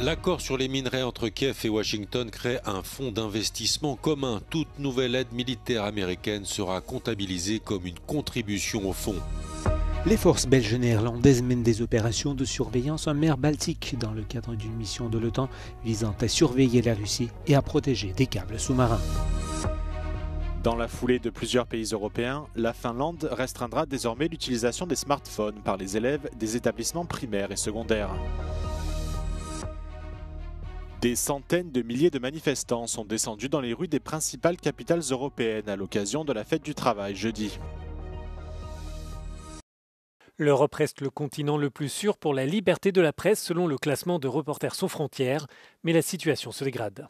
L'accord sur les minerais entre Kiev et Washington crée un fonds d'investissement commun. Toute nouvelle aide militaire américaine sera comptabilisée comme une contribution au fonds. Les forces belges et néerlandaises mènent des opérations de surveillance en mer Baltique dans le cadre d'une mission de l'OTAN visant à surveiller la Russie et à protéger des câbles sous-marins. Dans la foulée de plusieurs pays européens, la Finlande restreindra désormais l'utilisation des smartphones par les élèves des établissements primaires et secondaires. Des centaines de milliers de manifestants sont descendus dans les rues des principales capitales européennes à l'occasion de la fête du travail jeudi. L'Europe reste le continent le plus sûr pour la liberté de la presse selon le classement de Reporters sans frontières, mais la situation se dégrade.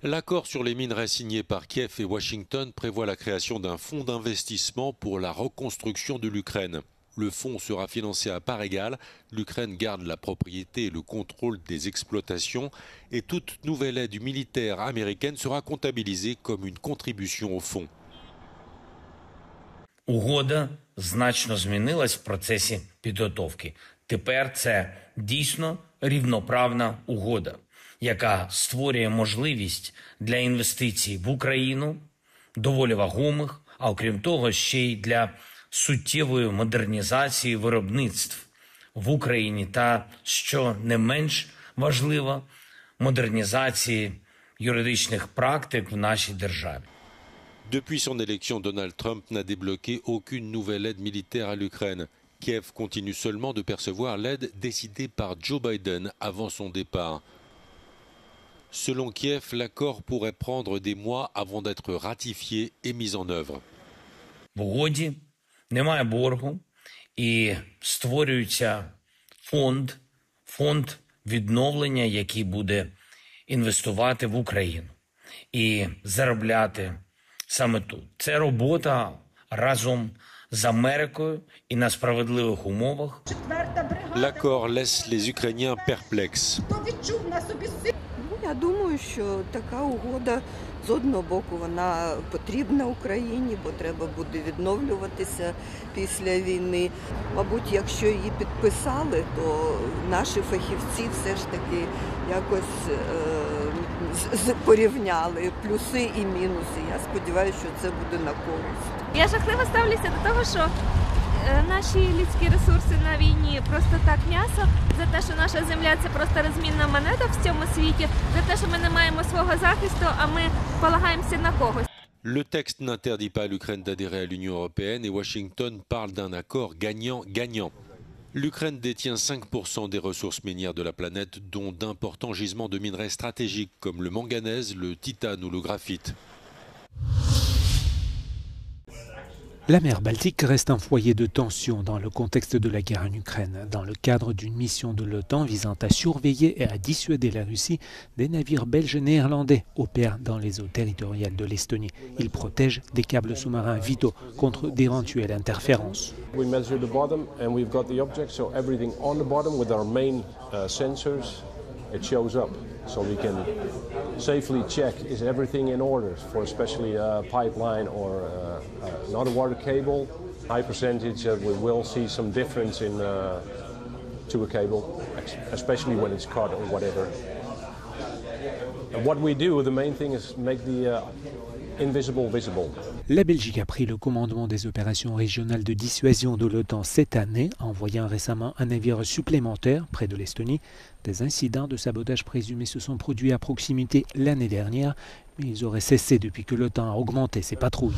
L'accord sur les minerais signé par Kiev et Washington prévoit la création d'un fonds d'investissement pour la reconstruction de l'Ukraine. Le fonds sera financé à part égale. L'Ukraine garde la propriété et le contrôle des exploitations et toute nouvelle aide militaire américaine sera comptabilisée comme une contribution au fonds. Угода значно змінилась в процесі підготовки. Тепер це дійсно рівноправна угода, яка створює можливість для інвестицій в Україну, доволі вагомих, а окрім того, ще й для суттєвої модернізації виробництв в Україні та, що не менш важливо, модернізації юридичних практик в нашій державі. Depuis son élection, Donald Trump n'a débloqué aucune nouvelle aide militaire à l'Ukraine. Kiev continue seulement de percevoir l'aide décidée par Joe Biden avant son départ. Selon Kiev, l'accord pourrait prendre des mois avant d'être ratifié et mis en œuvre. В угоді немає боргу і створюється фонд відновлення, який буде інвестувати в Україну і заробляти саме тут. Це робота разом з Америкою і на справедливих умовах. L'accord laisse les Ukrainiens perplexes. Я думаю, що така угода з одного боку вона потрібна Україні, бо треба буде відновлюватися після війни. Мабуть, якщо її підписали, то наші фахівці все ж таки якось порівняли плюси і мінуси. Я сподіваюся, що це буде на користь. Я жахливо ставлюся до того, що наші людські ресурси на війні просто так м'ясо, за те, що наша земля – це просто розмінна монета в цьому світі, за те, що ми не маємо свого захисту, а ми полагаємося на когось. Le texte n'interdit pas à l'Ukraine d'adhérer à l'Union européenne et Washington parle d'un accord gagnant-gagnant. L'Ukraine détient 5% des ressources minières de la planète, dont d'importants gisements de minerais stratégiques comme le manganèse, le titane ou le graphite. La mer Baltique reste un foyer de tension dans le contexte de la guerre en Ukraine. Dans le cadre d'une mission de l'OTAN visant à surveiller et à dissuader la Russie, des navires belges et néerlandais opèrent dans les eaux territoriales de l'Estonie. Ils protègent des câbles sous-marins vitaux contre d'éventuelles interférences. We measure the bottom and we've got the object, so everything on the bottom with our main sensors, it shows up. So we can safely check is everything in order for especially a pipeline or not a water cable. High percentage we will see some difference in to a cable, especially when it's cut or whatever. And what we do, the main thing is make the invisible visible. La Belgique a pris le commandement des opérations régionales de dissuasion de l'OTAN cette année, envoyant récemment un navire supplémentaire près de l'Estonie. Des incidents de sabotage présumés se sont produits à proximité l'année dernière, mais ils auraient cessé depuis que l'OTAN a augmenté ses patrouilles.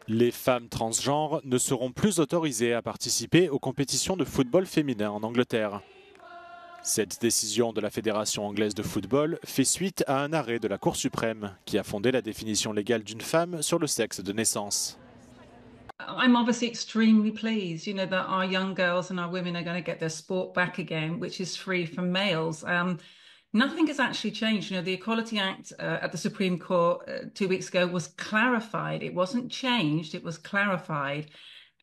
Les femmes transgenres ne seront plus autorisées à participer aux compétitions de football féminin en Angleterre. Cette décision de la Fédération anglaise de football fait suite à un arrêt de la Cour suprême qui a fondé la définition légale d'une femme sur le sexe de naissance. I'm obviously extremely pleased, that our young girls and our women are going to get their sport back again, which is free from males. Nothing has actually changed. The Equality Act at the Supreme Court 2 weeks ago was clarified. It wasn't changed, it was clarified.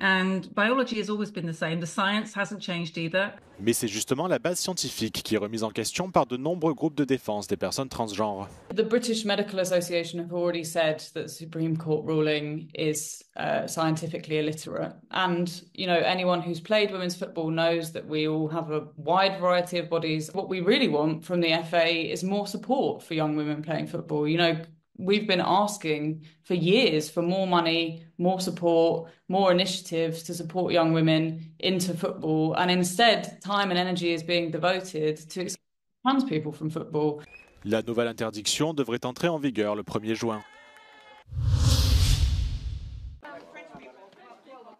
And biology has always been the same. The science hasn't changed either. Mais c'est justement la base scientifique qui est remise en question par de nombreux groupes de défense des personnes transgenres. The British Medical Association have already said that the Supreme Court ruling is scientifically illiterate. And, you know, anyone who's played women's football knows that we all have a wide variety of bodies. What we really want from the FA is more support for young women playing football. You know, we've been asking for years for more money, more support, more initiatives to support young women into football. And instead, time and energy is being devoted to exclude trans people from football. La nouvelle interdiction devrait entrer en vigueur le 1er juin.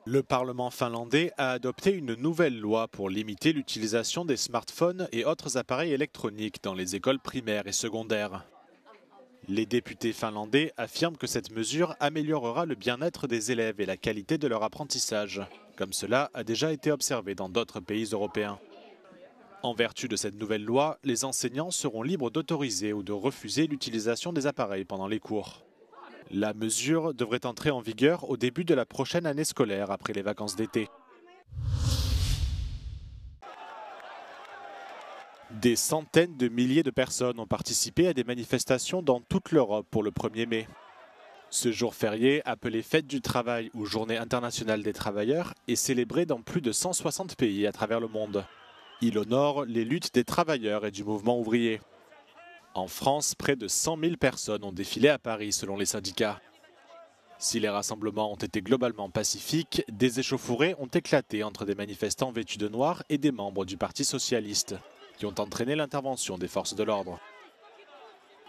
Le Parlement finlandais a adopté une nouvelle loi pour limiter l'utilisation des smartphones et autres appareils électroniques dans les écoles primaires et secondaires. Les députés finlandais affirment que cette mesure améliorera le bien-être des élèves et la qualité de leur apprentissage, comme cela a déjà été observé dans d'autres pays européens. En vertu de cette nouvelle loi, les enseignants seront libres d'autoriser ou de refuser l'utilisation des appareils pendant les cours. La mesure devrait entrer en vigueur au début de la prochaine année scolaire après les vacances d'été. Des centaines de milliers de personnes ont participé à des manifestations dans toute l'Europe pour le 1er mai. Ce jour férié, appelé Fête du travail ou Journée internationale des travailleurs, est célébré dans plus de 160 pays à travers le monde. Il honore les luttes des travailleurs et du mouvement ouvrier. En France, près de 100 000 personnes ont défilé à Paris selon les syndicats. Si les rassemblements ont été globalement pacifiques, des échauffourées ont éclaté entre des manifestants vêtus de noir et des membres du Parti socialiste, qui ont entraîné l'intervention des forces de l'ordre.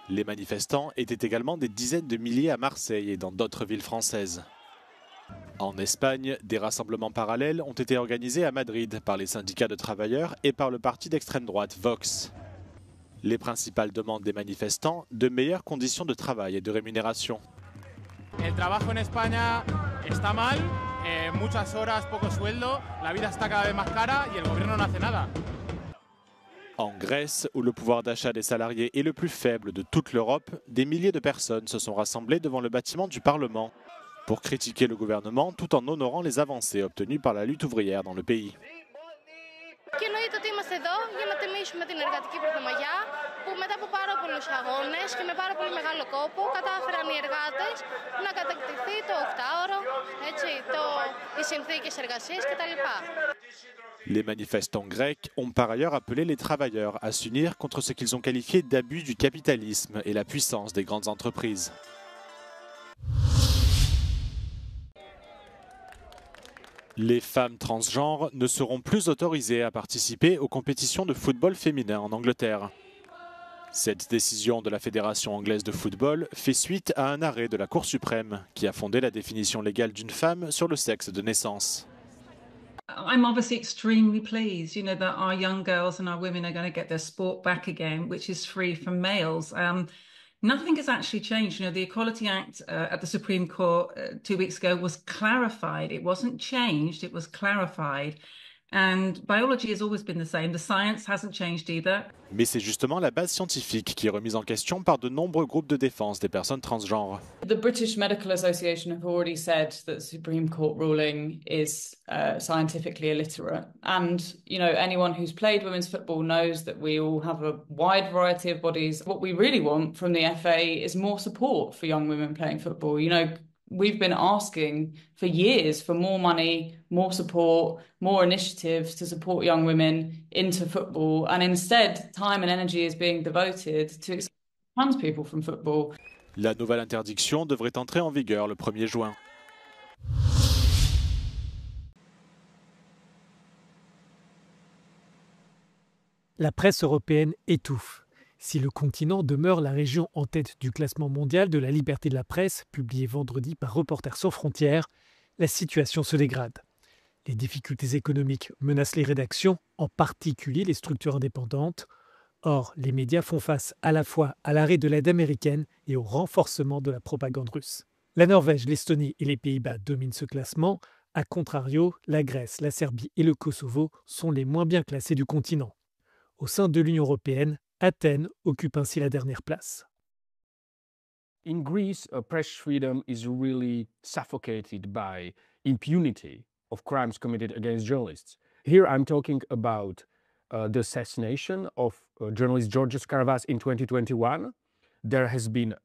Les manifestants étaient également des dizaines de milliers à Marseille et dans d'autres villes françaises. En Espagne, des rassemblements parallèles ont été organisés à Madrid par les syndicats de travailleurs et par le parti d'extrême droite Vox. Les principales demandes des manifestants, de meilleures conditions de travail et de rémunération. El trabajo en España está mal, muchas horas, poco sueldo, la vida está cada vez más cara y el gobierno no hace nada. En Grèce, où le pouvoir d'achat des salariés est le plus faible de toute l'Europe, des milliers de personnes se sont rassemblées devant le bâtiment du Parlement pour critiquer le gouvernement tout en honorant les avancées obtenues par la lutte ouvrière dans le pays. Και εννοείται ότι είμαστε εδώ για να τιμήσουμε την εργατική πρωτομαγιά που μετά από πάρα πολλούς αγώνες και με πάρα πολύ μεγάλο κόπο κατάφεραν οι εργάτες να κατακτηθεί το 8ωρο, οι συνθήκες εργασίας κτλ. Les manifestants grecs ont par ailleurs appelé les travailleurs à s'unir contre ce qu'ils ont qualifié d'abus du capitalisme et la puissance des grandes entreprises. Les femmes transgenres ne seront plus autorisées à participer aux compétitions de football féminin en Angleterre. Cette décision de la Fédération anglaise de football fait suite à un arrêt de la Cour suprême qui a fondé la définition légale d'une femme sur le sexe de naissance. I'm obviously extremely pleased, you know, that our young girls and our women are going to get their sport back again, which is free from males. Nothing has actually changed. You know, the Equality Act at the Supreme Court 2 weeks ago was clarified. It wasn't changed, it was clarified. And biology has always been the same. The science hasn't changed either. Mais c'est justement la base scientifique qui est remise en question par de nombreux groupes de défense des personnes transgenres. The British Medical Association have already said that the Supreme Court ruling is scientifically illiterate. And, you know, anyone who's played women's football knows that we all have a wide variety of bodies. What we really want from the FA is more support for young women playing football. You know, we've been asking for years for more money, more support, more initiatives to support young women into football. And instead, time and energy is being devoted to exclude trans people from football. La nouvelle interdiction devrait entrer en vigueur le 1er juin. La presse européenne étouffe. Si le continent demeure la région en tête du classement mondial de la liberté de la presse, publié vendredi par Reporters sans frontières, la situation se dégrade. Les difficultés économiques menacent les rédactions, en particulier les structures indépendantes. Or, les médias font face à la fois à l'arrêt de l'aide américaine et au renforcement de la propagande russe. La Norvège, l'Estonie et les Pays-Bas dominent ce classement. A contrario, la Grèce, la Serbie et le Kosovo sont les moins bien classés du continent. Au sein de l'Union européenne, Athènes occupe ainsi la dernière place. In Greece, press freedom is really suffocated by impunity. of crimes committed against journalists. Here I'm talking about the assassination of journalist Georgios Karavas in 2021. There has been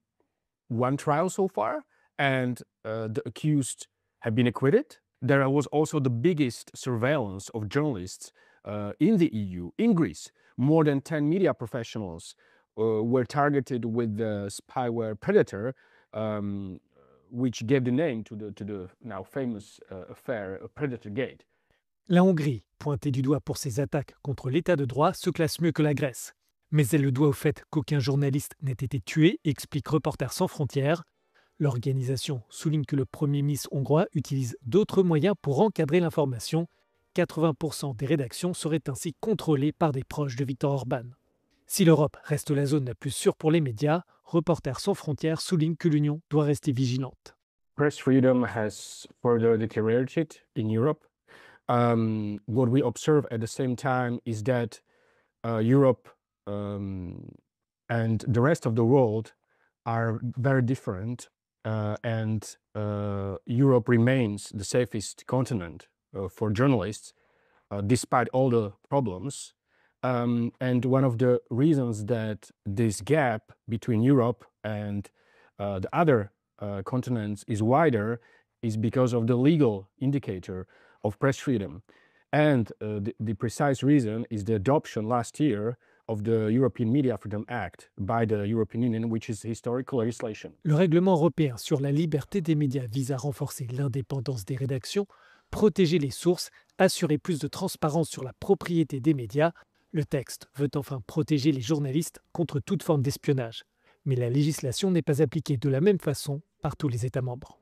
one trial so far, and the accused have been acquitted. There was also the biggest surveillance of journalists in the EU, in Greece. More than 10 media professionals were targeted with the spyware Predator, which gave the name to the now famous affair Predator Gate. La Hongrie, pointée du doigt pour ses attaques contre l'état de droit, se classe mieux que la Grèce. Mais elle le doit au fait qu'aucun journaliste n'ait été tué, explique Reporters sans frontières. L'organisation souligne que le Premier ministre hongrois utilise d'autres moyens pour encadrer l'information. 80% des rédactions seraient ainsi contrôlées par des proches de Viktor Orban. Si l'Europe reste la zone la plus sûre pour les médias, Reporters sans frontières souligne que l'Union doit rester vigilante. Press freedom has further deteriorated in Europe. What we observe at the same time is that Europe and the rest of the world are very different, and Europe remains the safest continent for journalists, despite all the problems. And one of the reasons that this gap between Europe and the other continents is wider is because of the legal indicator of press freedom. And the precise reason is the adoption last year of the European Media Freedom Act by the European Union, which is historical legislation. Le règlement européen sur la liberté des médias vise à renforcer l'indépendance des rédactions, protéger les sources, assurer plus de transparence sur la propriété des médias. Le texte veut enfin protéger les journalistes contre toute forme d'espionnage. Mais la législation n'est pas appliquée de la même façon par tous les États membres.